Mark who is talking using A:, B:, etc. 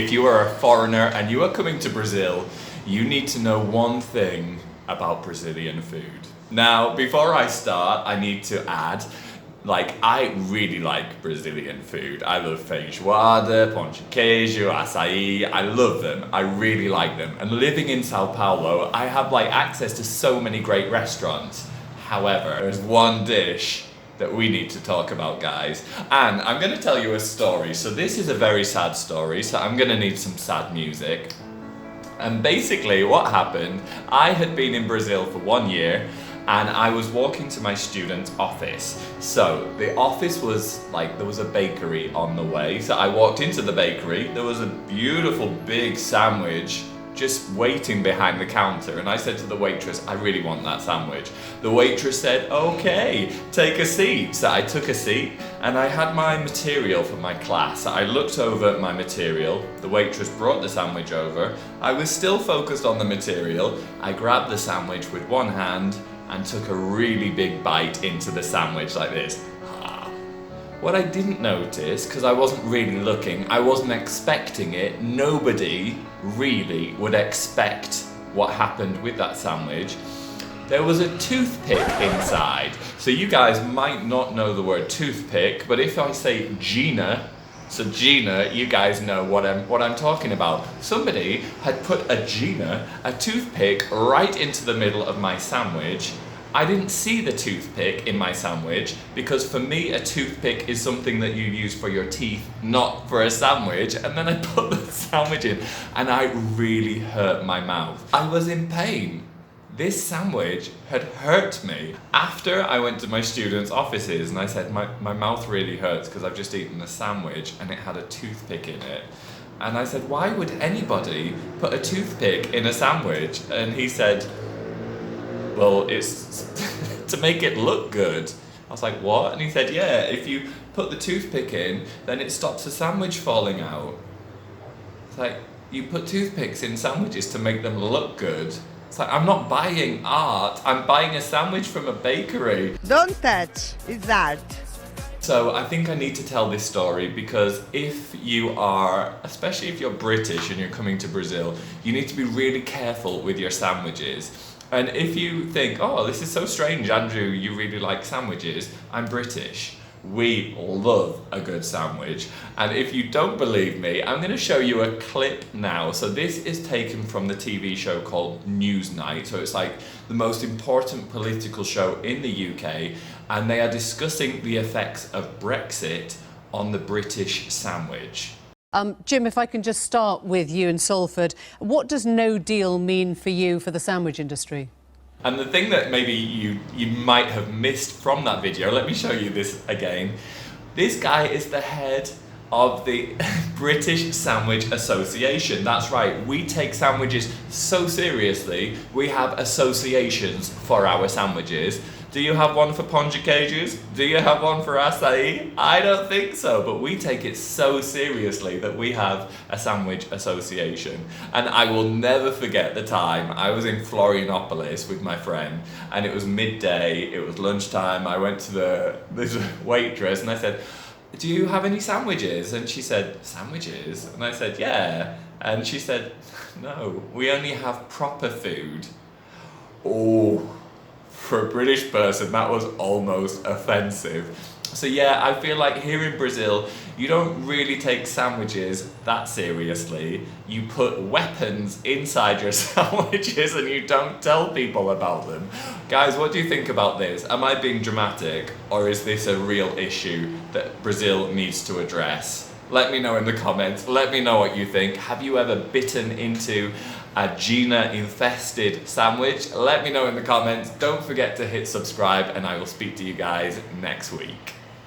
A: If you are a foreigner and you are coming to Brazil, you need to know one thing about Brazilian food. Now, before I start, I need to add, I really like Brazilian food. I love feijoada, pão de queijo, açaí. I love them. I really like them. And living in Sao Paulo, I have access to so many great restaurants. However, there's one dish that we need to talk about, guys. And I'm gonna tell you a story. So this is a very sad story, so I'm gonna need some sad music. And basically what happened, I had been in Brazil for 1 year and I was walking to my student office. So the office was there was a bakery on the way. So I walked into the bakery, there was a beautiful big sandwich just waiting behind the counter, and I said to the waitress, I really want that sandwich. The waitress said, okay, take a seat. So I took a seat and I had my material for my class. I looked over at my material, the waitress brought the sandwich over, I was still focused on the material, I grabbed the sandwich with one hand and took a really big bite into the sandwich like this. What I didn't notice, because I wasn't really looking, I wasn't expecting it, nobody really would expect what happened with that sandwich. There was a toothpick inside. So you guys might not know the word toothpick, but if I say Gina, so Gina, you guys know what I'm talking about. Somebody had put a toothpick right into the middle of my sandwich. I didn't see the toothpick in my sandwich because for me a toothpick is something that you use for your teeth, not for a sandwich. And then I put the sandwich in and I really hurt my mouth. I was in pain. This sandwich had hurt me. After I went to my students' offices and I said my mouth really hurts because I've just eaten a sandwich and it had a toothpick in it. And I said, why would anybody put a toothpick in a sandwich? And he said, well, it's to make it look good. I was like, what? And he said, yeah, if you put the toothpick in, then it stops the sandwich falling out. It's like, you put toothpicks in sandwiches to make them look good. It's like, I'm not buying art, I'm buying a sandwich from a bakery.
B: Don't touch, it's art.
A: So I think I need to tell this story because if you are, especially if you're British and you're coming to Brazil, you need to be really careful with your sandwiches. And if you think, oh, this is so strange, Andrew, you really like sandwiches, I'm British. We love a good sandwich. And if you don't believe me, I'm going to show you a clip now. So this is taken from the TV show called Newsnight. So it's the most important political show in the UK. And they are discussing the effects of Brexit on the British sandwich.
C: Jim, if I can just start with you in Salford, what does no deal mean for you for the sandwich industry?
A: And the thing that maybe you might have missed from that video, let me show you this again. This guy is the head of the British Sandwich Association. That's right, we take sandwiches so seriously, we have associations for our sandwiches. Do you have one for pão de queijos? Do you have one for açaí? I don't think so, but we take it so seriously that we have a sandwich association. And I will never forget the time I was in Florianopolis with my friend and it was midday, it was lunchtime, I went to this waitress and I said, do you have any sandwiches? And she said, sandwiches? And I said, yeah. And she said, no, we only have proper food. Oh. For a British person, that was almost offensive. So yeah, I feel like here in Brazil, you don't really take sandwiches that seriously. You put weapons inside your sandwiches and you don't tell people about them. Guys, what do you think about this? Am I being dramatic or is this a real issue that Brazil needs to address? Let me know in the comments. Let me know what you think. Have you ever bitten into a Gina infested sandwich? Let me know in the comments. Don't forget to hit subscribe and I will speak to you guys next week.